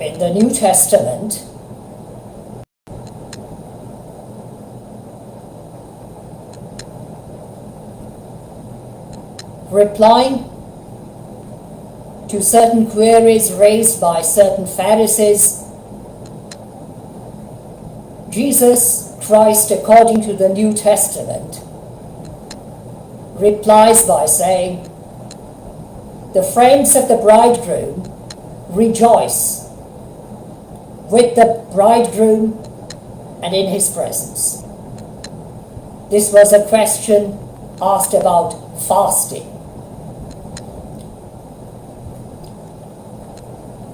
in the New Testament, replying to certain queries raised by certain Pharisees, Jesus Christ, according to the New Testament, replies by saying, "The friends of the bridegroom rejoice with the bridegroom and in his presence." This was a question asked about fasting.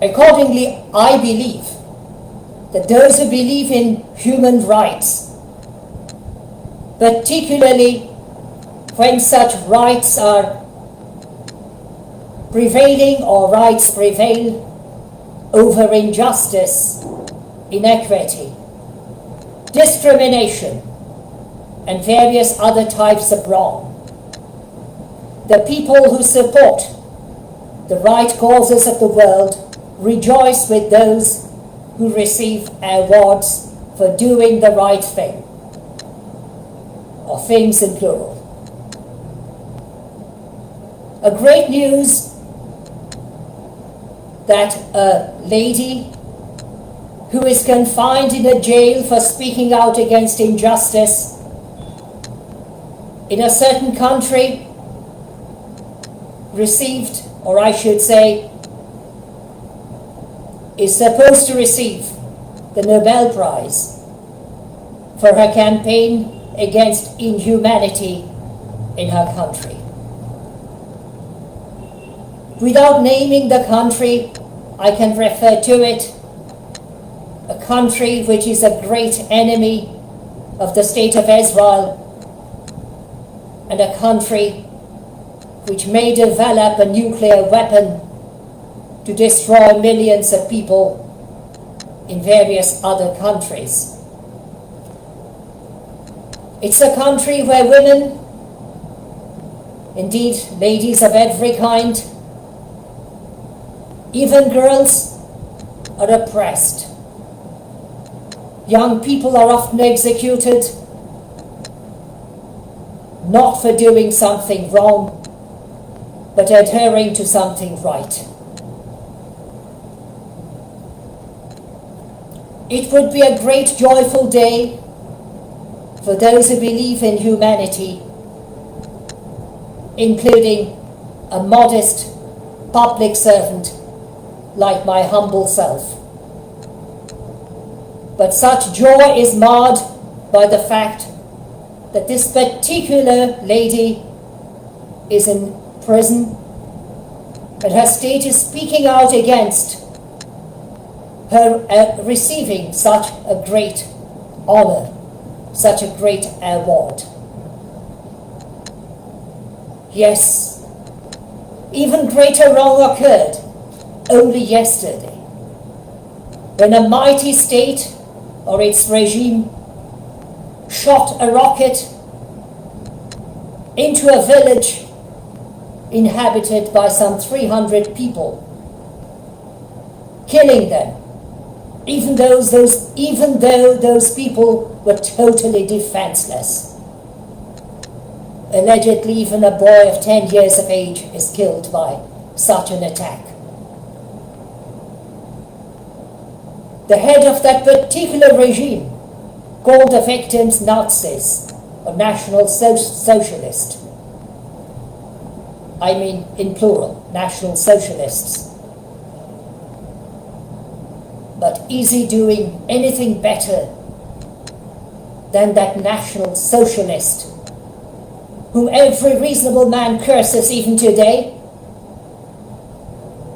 Accordingly, I believe that those who believe in human rights, particularly when such rights are prevailing or rights prevail over injustice, inequity, discrimination, and various other types of wrong, the people who support the right causes of the world rejoice with those who receive awards for doing the right thing, or things in plural. A great news that a lady who is confined in a jail for speaking out against injustice in a certain country received, or I should say, is supposed to receive the Nobel Prize for her campaign against inhumanity in her country. Without naming the country, I can refer to it, a country which is a great enemy of the state of Israel, and a country which may develop a nuclear weapon to destroy millions of people in various other countries. It's a country where women, indeed ladies of every kind, even girls, are oppressed. Young people are often executed, not for doing something wrong, but adhering to something right. It would be a great joyful day for those who believe in humanity, including a modest public servant like my humble self. But such joy is marred by the fact that this particular lady is in prison, and her state is speaking out against her receiving such a great honor, such a great award. Yes, even greater wrong occurred only yesterday, when a mighty state or its regime shot a rocket into a village inhabited by some 300 people, killing them, even though those people were totally defenseless. Allegedly, even a boy of 10 years of age is killed by such an attack. The head of that particular regime called the victims Nazis or National Socialist. I mean, in plural, National Socialists. But is he doing anything better than that National Socialist whom every reasonable man curses even today?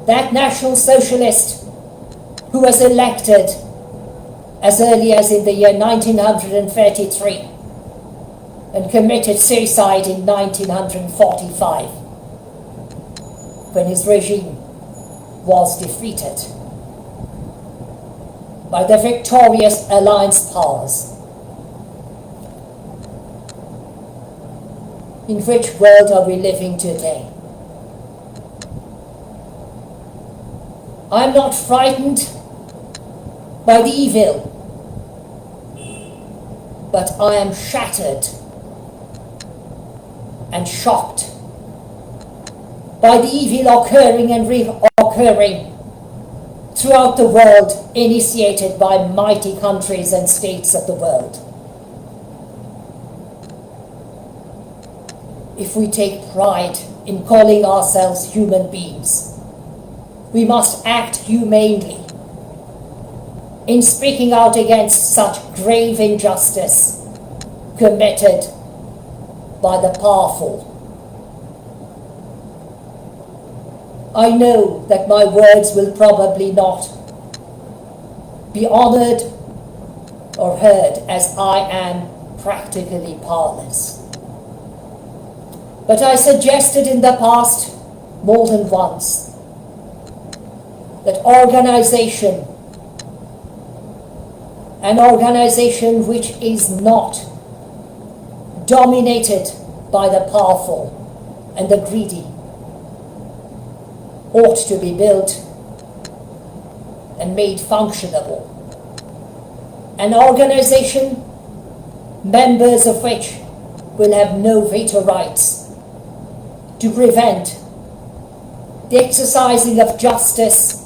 That National Socialist who was elected as early as in the year 1933 and committed suicide in 1945 when his regime was defeated by the victorious Alliance powers. In which world are we living today? I'm not frightened by the evil, but I am shattered and shocked by the evil occurring and reoccurring throughout the world, initiated by mighty countries and states of the world. If we take pride in calling ourselves human beings, we must act humanely in speaking out against such grave injustice committed by the powerful. I know that my words will probably not be honored or heard, as I am practically powerless. But I suggested in the past more than once that an organization which is not dominated by the powerful and the greedy, ought to be built and made functionable. An organization, members of which will have no veto rights to prevent the exercising of justice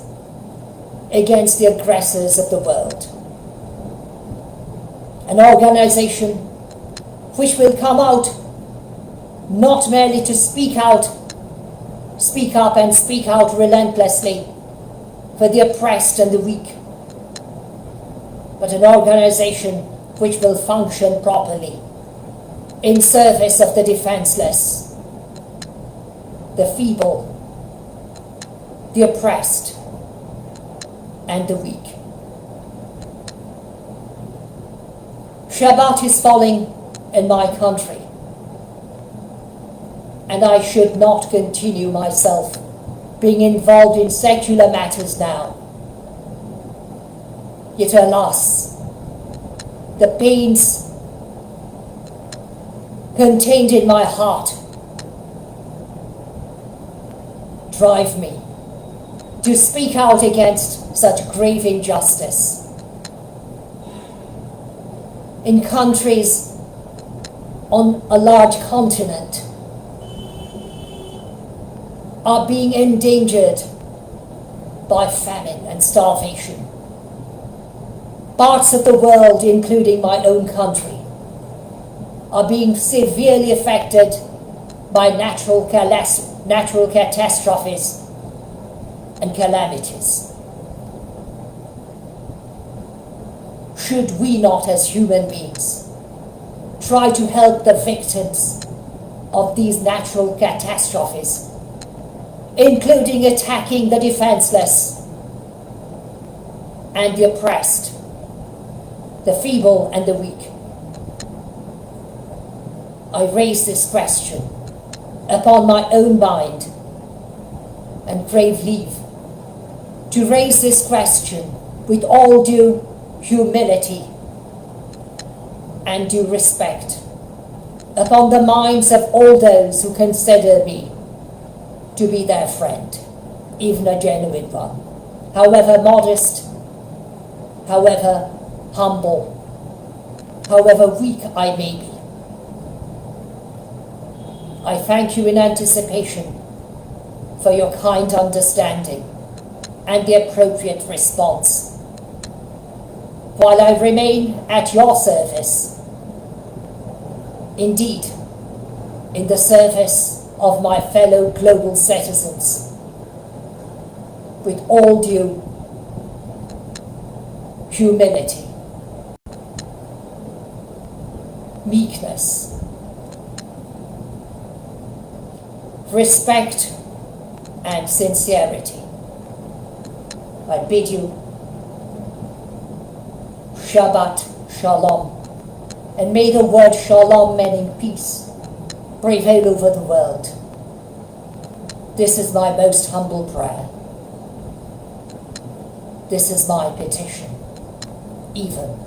against the aggressors of the world. An organization which will come out not merely to speak up and speak out relentlessly for the oppressed and the weak, but an organization which will function properly in service of the defenseless, the feeble, the oppressed, and the weak. Shabbat is falling in my country, and I should not continue myself being involved in secular matters now. Yet alas, the pains contained in my heart drive me to speak out against such grave injustice. In countries on a large continent are being endangered by famine and starvation. Parts of the world, including my own country, are being severely affected by natural catastrophes and calamities. Should we not, as human beings, try to help the victims of these natural catastrophes, including attacking the defenseless and the oppressed, the feeble and the weak? I raise this question upon my own mind and crave leave to raise this question with all due humility and due respect upon the minds of all those who consider me to be their friend, even a genuine one, however modest, however humble, however weak I may be. I thank you in anticipation for your kind understanding and the appropriate response, while I remain at your service, indeed, in the service of my fellow global citizens, with all due humility, meekness, respect, and sincerity. I bid you Shabbat Shalom, and may the word Shalom, meaning peace, prevail over the world. This is my most humble prayer. This is my petition, even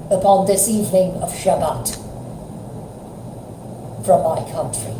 upon this evening of Shabbat from my country.